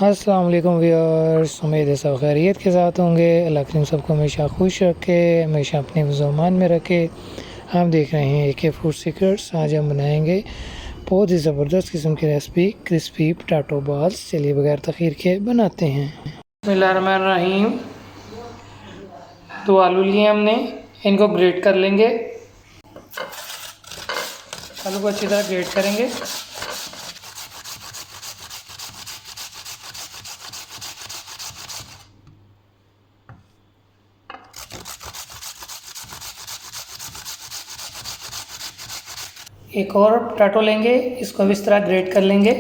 अस्सलाम वालेकुम व्यूअर्स, उम्मीद है सब खैरियत के साथ होंगे। अल्लाह करीम सबको हमेशा खुश रखे, हमेशा अपने ज़ुबान में रखे। हम देख रहे हैं AK फूड सीक्रेट्स। आज हम बनाएंगे बहुत ही ज़बरदस्त किस्म की रेसिपी क्रिस्पी पोटैटो बॉल्स। चलिए बगैर तख़ीर के बनाते हैं। बिस्मिल्लाहिर्रहमानिर्रहीम। 2 आलू लिए हमने, इनको ग्रेट कर लेंगे। आलू को अच्छी तरह ग्रेट करेंगे। एक और पोटैटो लेंगे, इसको भी इस तरह ग्रेट कर लेंगे।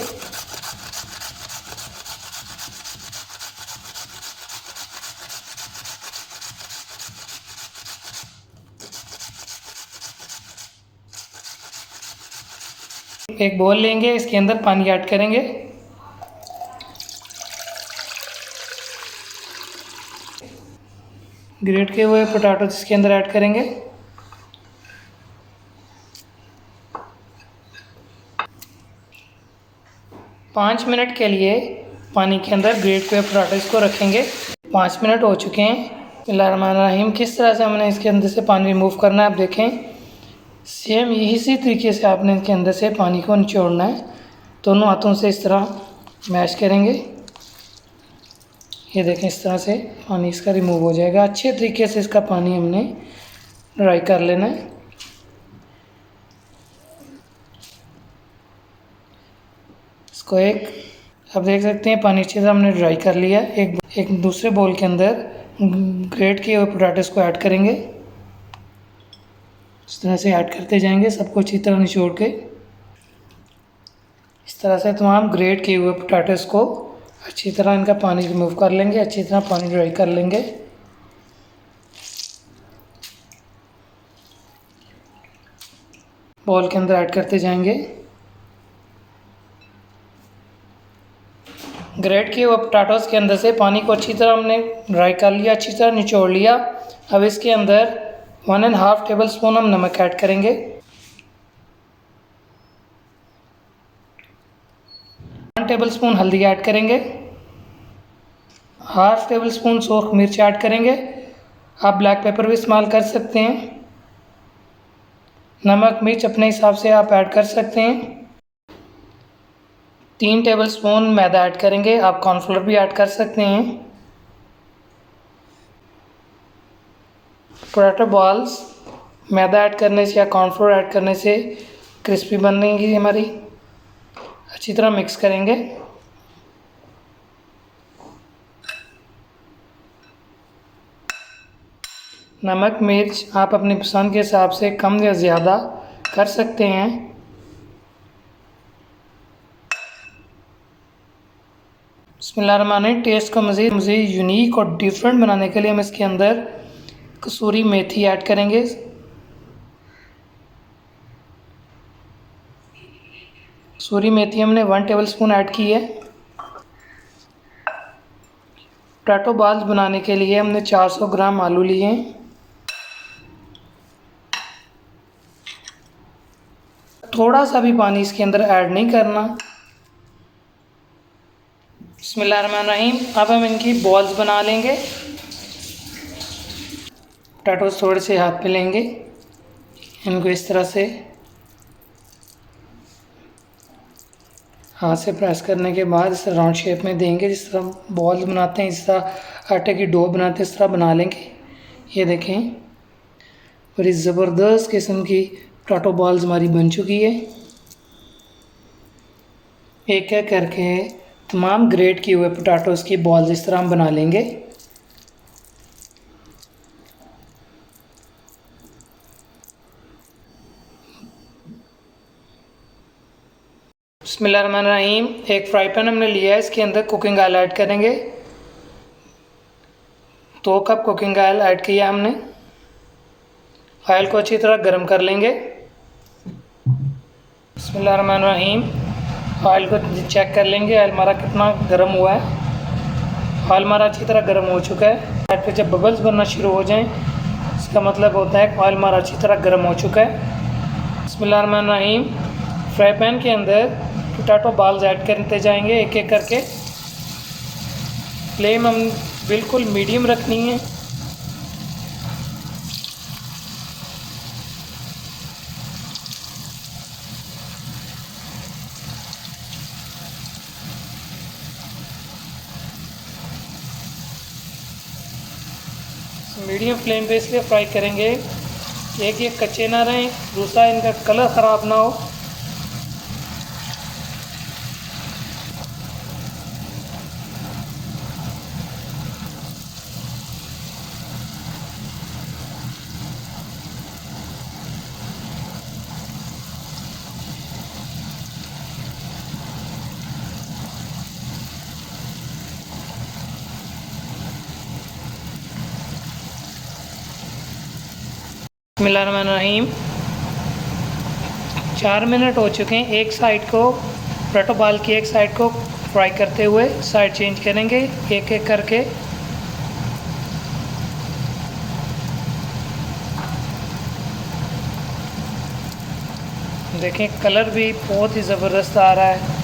एक बोल लेंगे, इसके अंदर पानी ऐड करेंगे। ग्रेट किए हुए पोटैटो इसके अंदर ऐड करेंगे। पाँच मिनट के लिए पानी के अंदर ग्रेट किए पोटैटो को रखेंगे। 5 मिनट हो चुके हैं। बिस्मिल्लाहिर्रहमानिर्रहीम। किस तरह से हमने इसके अंदर से पानी रिमूव करना है आप देखें। सेम इसी तरीके से आपने इसके अंदर से पानी को निचोड़ना है। दोनों हाथों से इस तरह मैश करेंगे। ये देखें, इस तरह से पानी इसका रिमूव हो जाएगा। अच्छे तरीके से इसका पानी हमने ड्राई कर लेना है। इसको अब देख सकते हैं पानी अच्छे से हमने ड्राई कर लिया। एक दूसरे बोल के अंदर ग्रेट किए हुए पोटैटोस को ऐड करेंगे। इस तरह से ऐड करते जाएंगे, सबको अच्छी तरह निचोड़ के। इस तरह से तमाम ग्रेट किए हुए पोटैटोस को अच्छी तरह इनका पानी रिमूव कर लेंगे, अच्छी तरह पानी ड्राई कर लेंगे। बॉल के अंदर ऐड करते जाएंगे। ग्रेट किए हुए पोटैटोस के अंदर से पानी को अच्छी तरह हमने ड्राई कर लिया, अच्छी तरह निचोड़ लिया। अब इसके अंदर 1.5 टेबल स्पून हम नमक ऐड करेंगे। 1 टेबल स्पून हल्दी ऐड करेंगे। हाफ टेबल स्पून सूख मिर्च ऐड करेंगे। आप ब्लैक पेपर भी इस्तेमाल कर सकते हैं। नमक मिर्च अपने हिसाब से आप ऐड कर सकते हैं। 3 टेबल स्पून मैदा ऐड करेंगे। आप कॉर्नफ्लोर भी ऐड कर सकते हैं। पोटैटो बॉल्स मैदा ऐड करने से या कॉर्नफ्लोर ऐड करने से क्रिस्पी बनेंगी हमारी। अच्छी तरह मिक्स करेंगे। नमक मिर्च आप अपनी पसंद के हिसाब से कम या ज़्यादा कर सकते हैं। बिस्मिल्लाहिर्रहमानिर्रहीम। टेस्ट को मज़ीद यूनिक और डिफरेंट बनाने के लिए हम इसके अंदर कसूरी मेथी ऐड करेंगे। कसूरी मेथी हमने 1 टेबल स्पून ऐड की है। पोटैटो बॉल्स बनाने के लिए हमने 400 ग्राम आलू लिए हैं। थोड़ा सा भी पानी इसके अंदर ऐड नहीं करना। बिस्मिल्लाहिर्रहमानिर्रहीम। अब हम इनकी बॉल्स बना लेंगे। पोटैटोस थोड़े से हाथ पे लेंगे, इनको इस तरह से हाथ से प्रेस करने के बाद इस तरह राउंड शेप में देंगे। जिस तरह बॉल्स बनाते हैं, इस तरह आटे की डो बनाते हैं, इस तरह बना लेंगे। ये देखें, बड़ी ज़बरदस्त किस्म की पोटैटो बॉल्स हमारी बन चुकी है। एक एक करके तमाम ग्रेट किए हुए पोटैटोस की बॉल्स इस तरह हम बना लेंगे। बिस्मिल्लाहिर्रहमानिर्रहीम। एक फ्राई पैन हमने लिया है, इसके अंदर कुकिंग ऑयल ऐड करेंगे। 2 कप कुकिंग ऑयल ऐड किया हमने। ऑयल को अच्छी तरह गर्म कर लेंगे। बिस्मिल्लाहिर्रहमानिर्रहीम। ऑयल को चेक कर लेंगे ऑयल हमारा कितना गर्म हुआ है। ऑयल हमारा अच्छी तरह गर्म हो चुका है। ऑयल पे जब बबल्स बनना शुरू हो जाएं, इसका मतलब होता है कि ऑयल हमारा अच्छी तरह गर्म हो चुका है। बिस्मिल्लाहिर्रहमानिर्रहीम। फ्राई पैन के अंदर पोटैटो बॉल्स ऐड करते जाएंगे एक एक करके। फ्लेम हम बिल्कुल मीडियम रखनी है। मीडियम फ्लेम पे इसलिए फ्राई करेंगे एक ये कच्चे ना रहें, दूसरा इनका कलर ख़राब ना हो। बिस्मिल्लाहिर्रहमानिर्रहीम। 4 मिनट हो चुके हैं। एक साइड को पोटैटो बॉल की एक साइड को फ्राई करते हुए साइड चेंज करेंगे एक एक करके। देखें कलर भी बहुत ही ज़बरदस्त आ रहा है।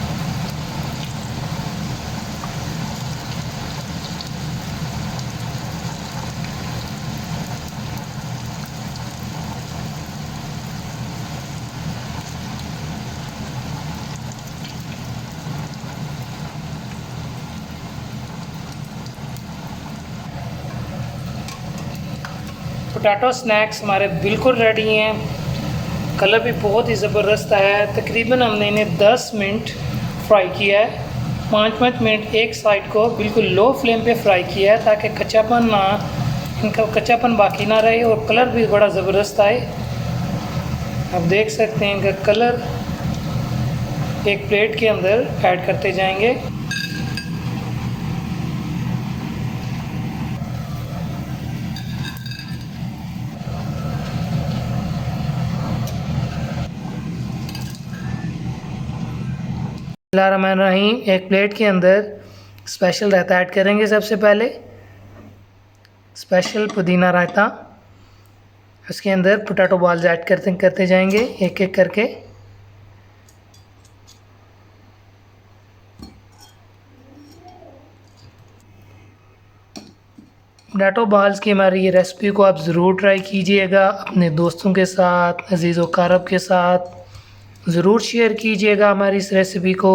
पोटैटो स्नैक्स हमारे बिल्कुल रेडी हैं। कलर भी बहुत ही ज़बरदस्त आया है। तकरीबन हमने इन्हें 10 मिनट फ्राई किया है। 5-5 मिनट एक साइड को बिल्कुल लो फ्लेम पे फ्राई किया है ताकि इनका कच्चापन बाकी ना रहे और कलर भी बड़ा ज़बरदस्त आए। आप देख सकते हैं इनका कलर। एक प्लेट के अंदर ऐड करते जाएंगे। बिस्मिल्लाहिर्रहमानिर्रहीम। एक प्लेट के अंदर स्पेशल रायता ऐड करेंगे। सबसे पहले स्पेशल पुदीना रायता, उसके अंदर पोटैटो बॉल्स ऐड करते जाएंगे एक एक करके। पोटैटो बॉल्स की हमारी ये रेसिपी को आप ज़रूर ट्राई कीजिएगा। अपने दोस्तों के साथ, अजीज़ व क़रीब के साथ ज़रूर शेयर कीजिएगा हमारी इस रेसिपी को।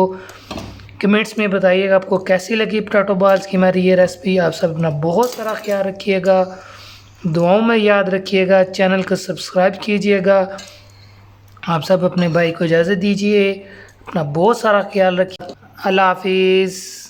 कमेंट्स में बताइएगा आपको कैसी लगी पोटैटो बॉल्स की हमारी ये रेसिपी। आप सब अपना बहुत सारा ख्याल रखिएगा, दुआओं में याद रखिएगा, चैनल को सब्सक्राइब कीजिएगा। आप सब अपने भाई को इजाज़त दीजिए। अपना बहुत सारा ख्याल रखिए। अल्लाह हाफिज़।